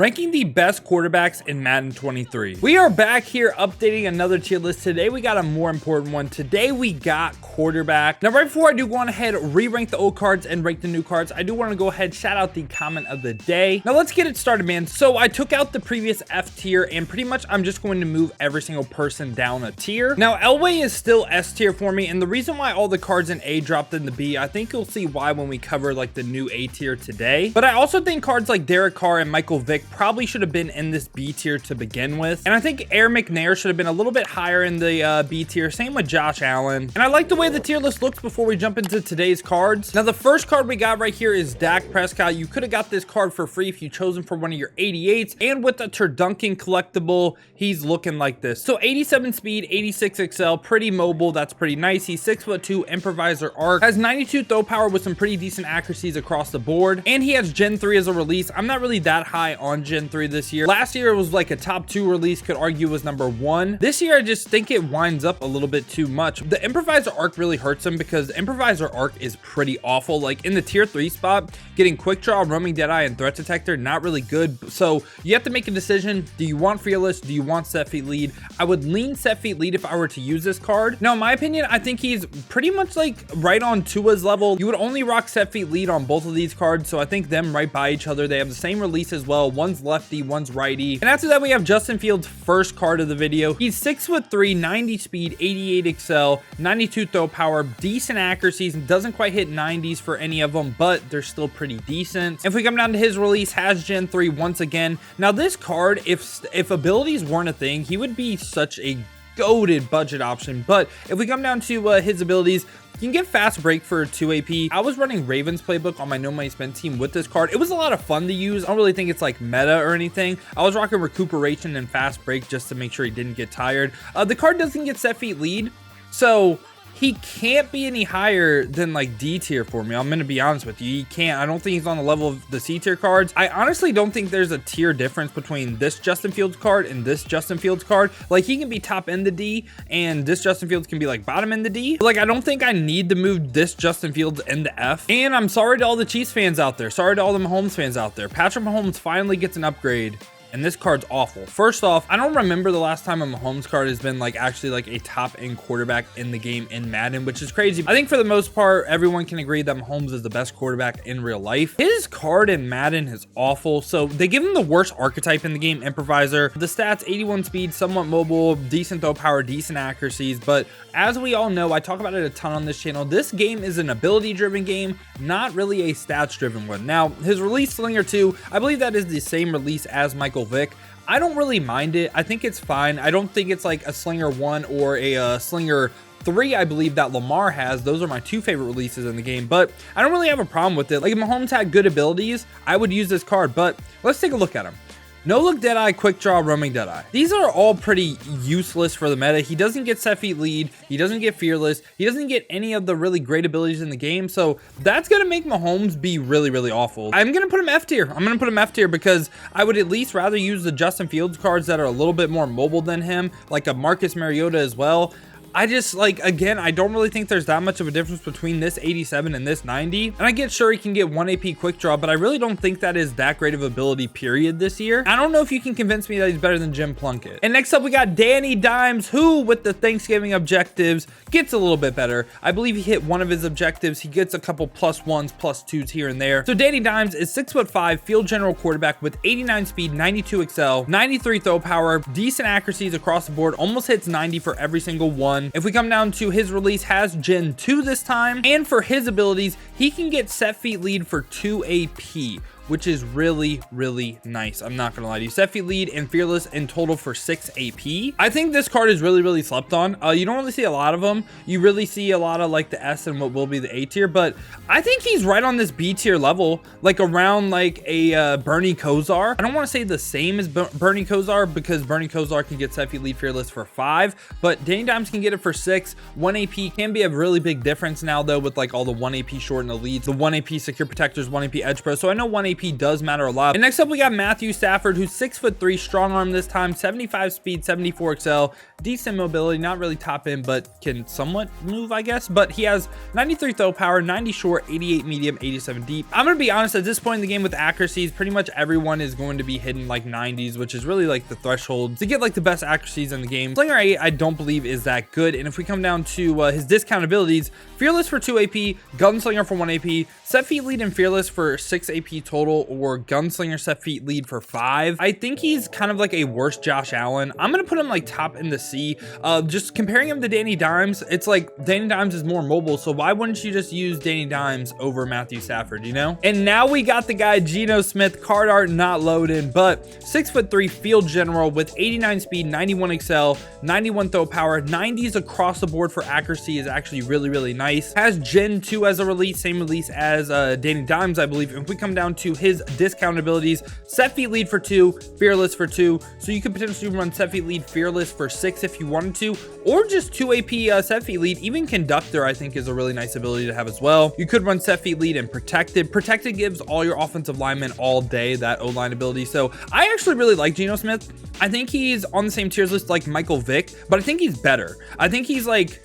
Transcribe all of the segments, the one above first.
Ranking the best quarterbacks in Madden 23. We are back here updating another tier list. Today we got a more important one. Today we got quarterback. Now right before I do go on ahead, re-rank the old cards and rank the new cards, I do want to go ahead, shout out the comment of the day. Now let's get it started, man. So I took out the previous F tier and pretty much I'm just going to move every single person down a tier. Now Elway is still S tier for me, and the reason why all the cards in A dropped into B, I think you'll see why when we cover like the new A tier today. But I also think cards like Carr and Vick probably should have been in this B tier to begin with. And I think McNair should have been a little bit higher in the B tier. Same with Josh Allen. And I like the way the tier list looks before we jump into today's cards. Now, the first card we got right here is Dak Prescott. You could have got this card for free if you chose him for one of your 88s. And with the Turduncan collectible, he's looking like this. So 87 speed, 86 XL, pretty mobile. That's pretty nice. He's 6'2", improviser arc, has 92 throw power with some pretty decent accuracies across the board. And he has Gen 3 as a release. I'm not really that high on Gen 3 this year. Last year it was like a top 2 release, could argue was number 1. This year I just think it winds up a little bit too much. The improviser arc really hurts him because improviser arc is pretty awful. Like in the tier 3 spot, getting quick draw, roaming deadeye, and threat detector, not really good. So you have to make a decision. Do you want fearless? Do you want set feet lead? I would lean set feet lead if I were to use this card. Now in my opinion, I think he's pretty much like right on Tua's level. You would only rock set feet lead on both of these cards, so I think them right by each other. They have the same release as well. One's lefty, one's righty. And after that, we have Justin Fields' first card of the video. He's 6'3", 90 speed, 88 XL, 92 throw power, decent accuracies, and doesn't quite hit 90s for any of them, but they're still pretty decent. If we come down to his release, has Gen 3 once again. Now this card, if abilities weren't a thing, he would be such a goated budget option. But if we come down to his abilities, you can get fast break for 2 AP. I was running Ravens playbook on my no money spent team with this card. It was a lot of fun to use. I don't really think it's like meta or anything. I was rocking recuperation and fast break just to make sure he didn't get tired. The card doesn't get set feet lead, so he can't be any higher than like D tier for me. I'm going to be honest with you. He can't. I don't think he's on the level of the C tier cards. I honestly don't think there's a tier difference between this Justin Fields card and this Justin Fields card. Like he can be top in the D and this Justin Fields can be like bottom in the D. Like I don't think I need to move this Justin Fields into F. And I'm sorry to all the Chiefs fans out there. Sorry to all the Mahomes fans out there. Patrick Mahomes finally gets an upgrade. And this card's awful. First off, I don't remember the last time a Mahomes card has been like actually like a top end quarterback in the game in Madden, which is crazy. I think for the most part, everyone can agree that Mahomes is the best quarterback in real life. His card in Madden is awful. So they give him the worst archetype in the game, improviser. The stats, 81 speed, somewhat mobile, decent throw power, decent accuracies. But as we all know, I talk about it a ton on this channel. This game is an ability driven game, not really a stats driven one. Now, his release Slinger 2, I believe that is the same release as Vick. I don't really mind it. I think it's fine. I don't think it's like a Slinger 1 or a Slinger 3, I believe that Lamar has. Those are my 2 favorite releases in the game, but I don't really have a problem with it. Like if Mahomes had good abilities, I would use this card, but let's take a look at him. No look deadeye, quick draw, roaming deadeye. These are all pretty useless for the meta. He doesn't get set feet lead. He doesn't get fearless. He doesn't get any of the really great abilities in the game. So that's going to make Mahomes be really, really awful. I'm going to put him F tier. I'm going to put him F tier because I would at least rather use the Justin Fields cards that are a little bit more mobile than him, like a Marcus Mariota as well. I just like, again, I don't really think there's that much of a difference between this 87 and this 90. And I get sure he can get 1 AP quick draw, but I really don't think that is that great of ability period this year. I don't know if you can convince me that he's better than Jim Plunkett. And next up, we got Danny Dimes, who with the Thanksgiving objectives gets a little bit better. I believe he hit one of his objectives. He gets a couple +1s, +2s here and there. So Danny Dimes is 6'5", field general quarterback with 89 speed, 92 XL, 93 throw power, decent accuracies across the board, almost hits 90 for every single one. If we come down to his release, has Gen 2 this time, and for his abilities, he can get set feet lead for 2 AP, which is really, really nice. I'm not gonna lie to you. Set feet lead and fearless in total for 6 AP. I think this card is really, really slept on. You don't really see a lot of them. You really see a lot of like the S and what will be the A tier, but I think he's right on this B tier level, like around like a Bernie Kosar. I don't want to say the same as Bernie Kosar because Bernie Kosar can get set feet lead fearless for 5, but Danny Dimes can get it for 6. 1 AP can be a really big difference now though with like all the 1 AP short and the leads, the 1 AP secure protectors, 1 AP edge pro. So I know 1 AP AP does matter a lot. And next up, we got Matthew Stafford, who's 6'3", strong arm this time, 75 speed, 74 XL, decent mobility, not really top end, but can somewhat move, I guess. But he has 93 throw power, 90 short, 88 medium, 87 deep. I'm going to be honest, at this point in the game with accuracies, pretty much everyone is going to be hitting like 90s, which is really like the threshold to get like the best accuracies in the game. Slinger 8, I don't believe is that good. And if we come down to his discount abilities, Fearless for 2 AP, Gunslinger for 1 AP, Set Feet Lead and Fearless for 6 AP total, or Gunslinger Set Feet Lead for 5. I think he's kind of like a worse Josh Allen. I'm going to put him like top in the C. Just comparing him to Danny Dimes, it's like Danny Dimes is more mobile, so why wouldn't you just use Danny Dimes over Matthew Stafford, you know? And now we got the guy Geno Smith, card art not loaded, but 6'3", field general with 89 speed, 91 XL, 91 throw power, 90s across the board for accuracy is actually really, really nice. Has Gen 2 as a release, same release as Danny Dimes, I believe. If we come down to his discount abilities, Set Feet Lead for 2, Fearless for 2, so you could potentially run Set Feet Lead, Fearless for 6 if you wanted to, or just 2 AP Set Feet Lead. Even Conductor, I think, is a really nice ability to have as well. You could run Set Feet Lead and Protected. Protected gives all your offensive linemen all day that O-line ability, so I actually really like Geno Smith. I think he's on the same tiers list like Michael Vick, but I think he's better. I think he's like,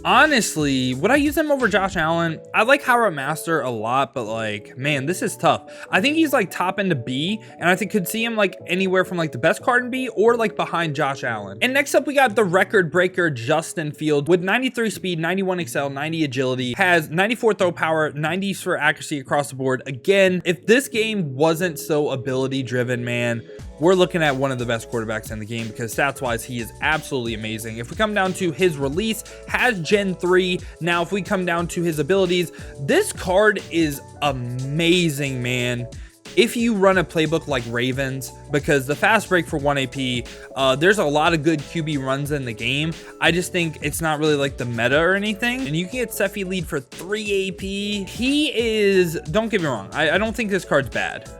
honestly, would I use him over Josh Allen? I like Howard Master a lot, but like, man, this is tough. I think he's like top end to B, and I think could see him like anywhere from like the best card in B or like behind Josh Allen. And next up, we got the record breaker Justin Fields with 93 speed, 91 XL, 90 agility, has 94 throw power, 90s for accuracy across the board. Again, if this game wasn't so ability driven, man, we're looking at one of the best quarterbacks in the game, because stats wise, he is absolutely amazing. If we come down to his release, has Gen 3. Now, if we come down to his abilities, this card is amazing, man. If you run a playbook like Ravens, because the fast break for 1 AP, there's a lot of good QB runs in the game. I just think it's not really like the meta or anything. And you can get Set Feet Lead for 3 AP. He is, don't get me wrong, I don't think this card's bad.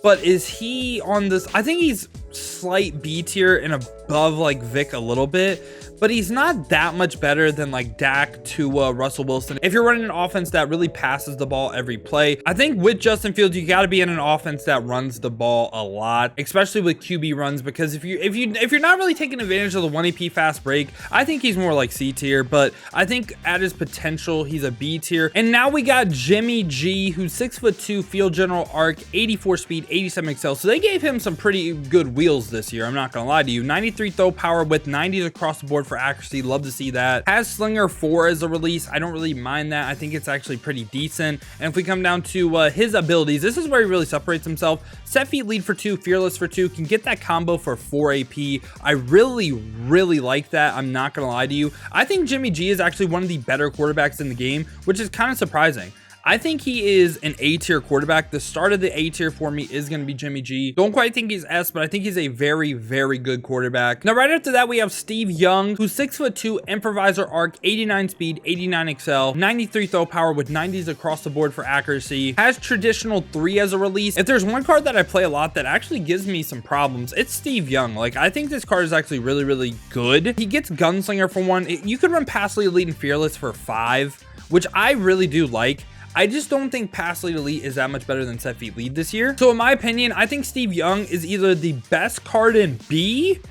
But is he on this? I think he's slight B tier and above like Vick a little bit, but he's not that much better than like Dak, Tua, Russell Wilson. If you're running an offense that really passes the ball every play, I think with Justin Fields, you got to be in an offense that runs the ball a lot, especially with QB runs, because if you're not really taking advantage of the 1 AP fast break, I think he's more like C tier, but I think at his potential, he's a B tier. And now we got Jimmy G, who's 6'2", field general arc, 84 speed, 87 XL. So they gave him some pretty good wheels this year. I'm not gonna lie to you. 93 throw power with 90s across the board for accuracy. Love to see that. Has Slinger 4 as a release. I don't really mind that. I think it's actually pretty decent. And if we come down to his abilities, this is where he really separates himself. Set Feet Lead for 2, Fearless for 2, can get that combo for 4 AP. I really like that. I'm not gonna lie to you. I think Jimmy G is actually one of the better quarterbacks in the game, which is kind of surprising. I think he is an A tier quarterback. The start of the A tier for me is going to be Jimmy G. Don't quite think he's S, but I think he's a very good quarterback. Now, right after that, we have Steve Young, who's 6'2", improviser arc, 89 speed, 89 XL, 93 throw power with 90s across the board for accuracy. Has traditional 3 as a release. If there's one card that I play a lot that actually gives me some problems, it's Steve Young. Like, I think this card is actually really good. He gets Gunslinger for 1. You could run Pass Lead, Elite, and Fearless for 5, which I really do like. I just don't think Pass Lead Elite is that much better than Set Feet Lead this year. So in my opinion, I think Steve Young is either the best card in B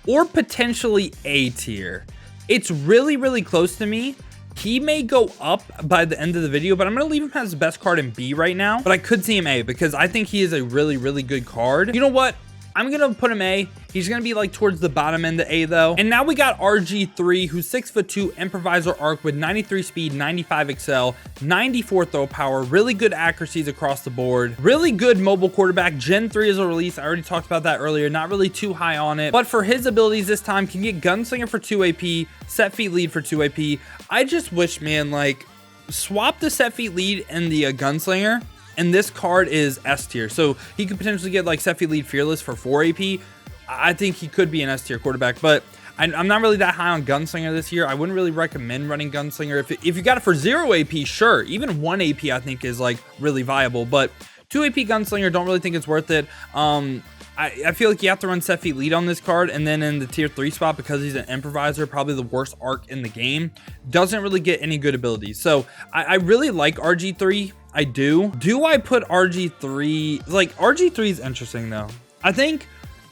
or potentially A tier. It's really close to me. He may go up by the end of the video, but I'm going to leave him as the best card in B right now. But I could see him A because I think he is a really good card. You know what? I'm going to put him A. He's going to be like towards the bottom end of A though. And now we got RG3, who's 6'2", improviser arc with 93 speed, 95 XL, 94 throw power, really good accuracies across the board, really good mobile quarterback. Gen 3 is a release. I already talked about that earlier. Not really too high on it, but for his abilities this time, can get Gunslinger for 2 AP, Set Feet Lead for 2 AP. I just wish, man, like swap the Set Feet Lead and the Gunslinger. And this card is S tier. So he could potentially get like Set Feet Lead Fearless for 4 AP. I think he could be an S tier quarterback, but I'm not really that high on Gunslinger this year. I wouldn't really recommend running Gunslinger. If you got it for 0 AP, sure. Even 1 AP I think is like really viable, but 2 AP Gunslinger, don't really think it's worth it. I feel like you have to run Set Feet Lead on this card, and then in the tier 3 spot, because he's an improviser, probably the worst arc in the game, doesn't really get any good abilities. So I really like RG3. I do. Do I put RG3? Like, RG3 is interesting though. I think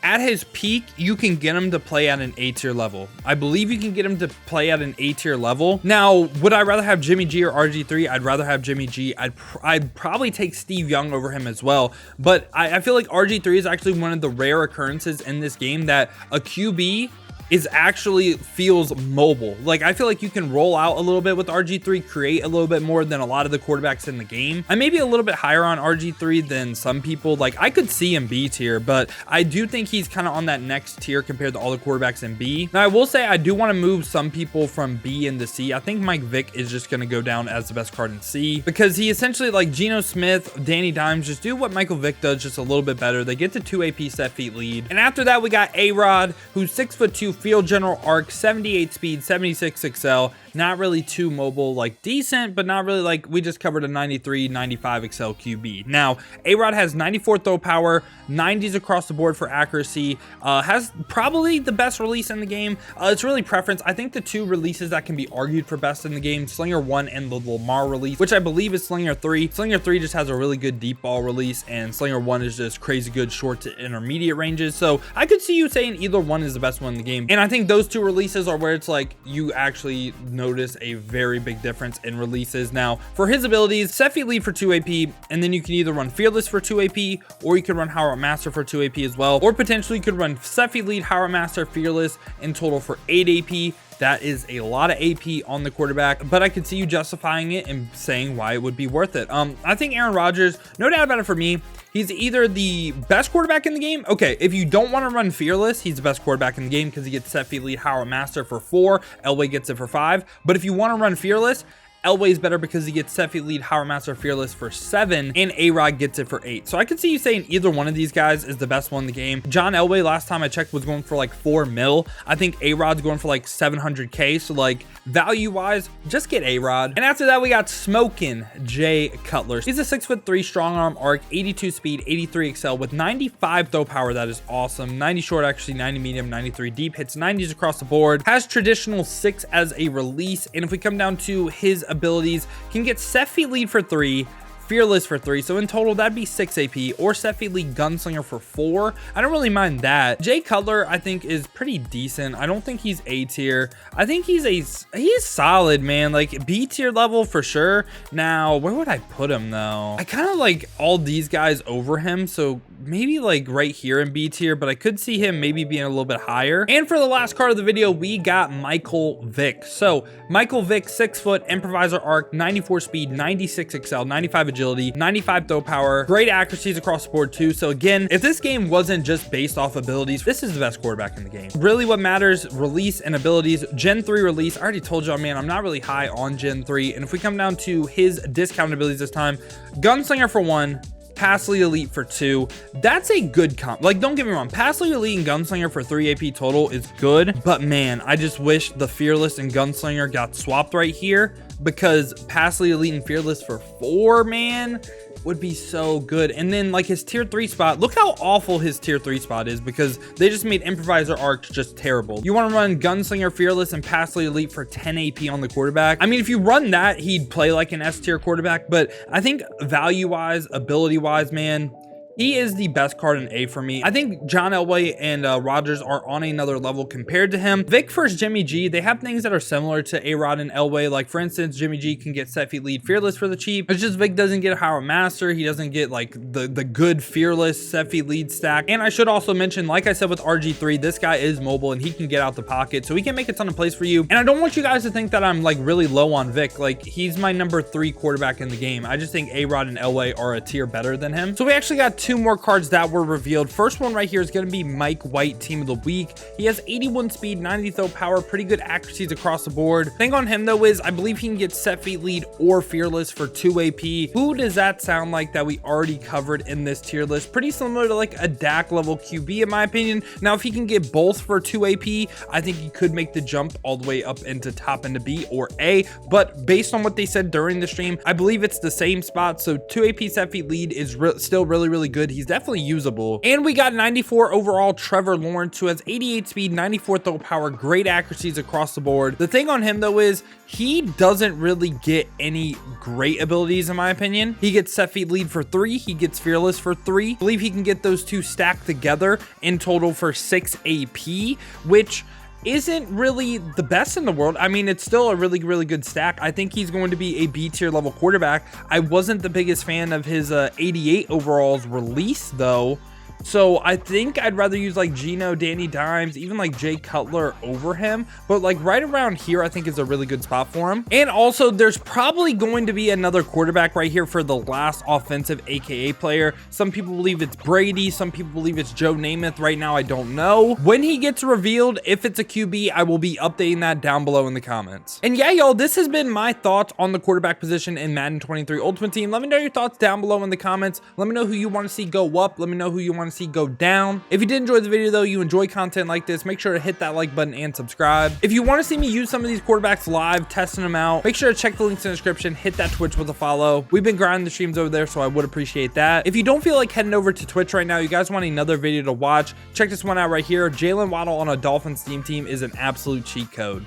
at his peak, you can get him to play at an A tier level. I believe you can get him to play at an A tier level. Now, would I rather have Jimmy G or RG3? I'd rather have Jimmy G. I'd probably take Steve Young over him as well. But I feel like RG3 is actually one of the rare occurrences in this game that a QB is actually feels mobile. Like, I feel like you can roll out a little bit with RG3, create a little bit more than a lot of the quarterbacks in the game. I may be a little bit higher on RG3 than some people. Like, I could see him B tier, but I do think he's kind of on that next tier compared to all the quarterbacks in B. Now, I will say I do want to move some people from B into C. I think Mike Vick is just going to go down as the best card in C because he essentially, like Geno Smith, Danny Dimes, just do what Michael Vick does just a little bit better. They get to 2 AP set feet lead. And after that, we got A-Rod, who's 6'2", field general arc, 78 speed, 76 XL. Not really too mobile, like decent, but not really like we just covered a 93, 95 XL QB. Now, A-Rod has 94 throw power, 90s across the board for accuracy, has probably the best release in the game. It's really preference. I think the two releases that can be argued for best in the game, Slinger 1 and the Lamar release, which I believe is Slinger 3. Slinger 3 just has a really good deep ball release, and Slinger 1 is just crazy good short to intermediate ranges. So I could see you saying either one is the best one in the game. And I think those two releases are where it's like you actually notice a very big difference in releases. Now, for his abilities, set feet lead for 2 AP, and then you can either run Fearless for 2 AP, or you can run Howard Master for 2 AP as well, or potentially you could run set feet lead, Howard Master, Fearless in total for 8 AP. That is a lot of AP on the quarterback, but I could see you justifying it and saying why it would be worth it. I think Aaron Rodgers, no doubt about it for me, he's either the best quarterback in the game. Okay, if you don't want to run Fearless, he's the best quarterback in the game because he gets set feet lead, Howard Master for 4, Elway gets it for 5. But if you want to run Fearless, Elway's better because he gets set feet lead, Howard Master, Fearless for 7, and A-Rod gets it for 8. So I could see you saying either one of these guys is the best one in the game. John Elway, last time I checked, was going for like 4 mil. I think A-Rod's going for like 700K. So like value-wise, just get A-Rod. And after that, we got Smokin' Jay Cutler. He's a 6'3" strong arm arc, 82 speed, 83 XL with 95 throw power. That is awesome. 90 short, actually 90 medium, 93 deep, hits 90s across the board, has traditional 6 as a release. And if we come down to his abilities, can get set feet lead for 3, Fearless for 3, so in total that'd be 6 AP, or set feet lead Gunslinger for 4. I don't really mind that. Jay Cutler I think is pretty decent. I don't think he's A tier. I think he's solid, man. Like B tier level for sure. Now where would I put him though? I kind of like all these guys over him, so maybe like right here in B tier, but I could see him maybe being a little bit higher. And for the last card of the video, we got Michael Vick. So Michael Vick, 6 foot, improviser arc, 94 speed, 96 XL, 95 agility, 95 throw power, great accuracies across the board too. So again, if this game wasn't just based off abilities, this is the best quarterback in the game. Really what matters, release and abilities. Gen 3 release, I already told y'all, man, I'm not really high on Gen 3. And if we come down to his discount abilities this time, Gunslinger for 1, Pass Lead Elite for 2. That's a good comp. Like, don't get me wrong, Pass Lead Elite and Gunslinger for 3 AP total is good, but man, I just wish the Fearless and Gunslinger got swapped right here, because Pass Lead Elite and Fearless for 4, man, would be so good. And then like his tier 3 spot, look how awful his tier 3 spot is, because they just made improviser arcs just terrible. You want to run Gunslinger, Fearless, and Pass Lead Elite for 10 AP on the quarterback. I mean, if you run that, he'd play like an S tier quarterback, but I think value wise, ability wise, man, he is the best card in A for me. I think John Elway and Rodgers are on another level compared to him. Vick versus Jimmy G, they have things that are similar to A-Rod and Elway. Like, for instance, Jimmy G can get set feet lead Fearless for the cheap. It's just Vick doesn't get Howard Master. He doesn't get like the good Fearless set feet lead stack. And I should also mention, like I said with RG3, this guy is mobile and he can get out the pocket, so he can make a ton of plays for you. And I don't want you guys to think that I'm like really low on Vick. Like, he's my number 3 quarterback in the game. I just think A-Rod and Elway are a tier better than him. So we actually got 2 more cards that were revealed. First one right here is going to be Mike White, team of the week. He has 81 speed, 90 throw power, pretty good accuracies across the board. Thing on him though is I believe he can get set feet lead or Fearless for 2 AP. Who does that sound like that we already covered in this tier list? Pretty similar to like a DAC level QB in my opinion. Now if he can get both for 2 AP, I think he could make the jump all the way up into top into B or A, but based on what they said during the stream, I believe it's the same spot. So 2 AP set feet lead is still really good. He's definitely usable. And we got 94 overall Trevor Lawrence, who has 88 speed, 94 throw power, great accuracies across the board. The thing on him though is he doesn't really get any great abilities in my opinion. He gets set feet lead for 3. He gets fearless for 3. I believe he can get those two stacked together in total for 6 AP, which isn't really the best in the world. I mean, it's still a really good stack. I think he's going to be a B tier level quarterback. I wasn't the biggest fan of his 88 overalls release though. So I think I'd rather use like Geno, Danny Dimes, even like Jay Cutler over him. But like right around here, I think is a really good spot for him. And also there's probably going to be another quarterback right here for the last offensive AKA player. Some people believe it's Brady. Some people believe it's Joe Namath. Right now, I don't know. When he gets revealed, if it's a QB, I will be updating that down below in the comments. And yeah, y'all, this has been my thoughts on the quarterback position in Madden 23 Ultimate Team. Let me know your thoughts down below in the comments. Let me know who you want to see go up. Let me know who you want to see go down. If you did enjoy the video though, you enjoy content like this, make sure to hit that like button and subscribe. If you want to see me use some of these quarterbacks live, testing them out, make sure to check the links in the description, hit that Twitch with a follow. We've been grinding the streams over there, so I would appreciate that. If you don't feel like heading over to Twitch right now, you guys want another video to watch, check this one out right here. Jalen Waddle on a Dolphins team is an absolute cheat code.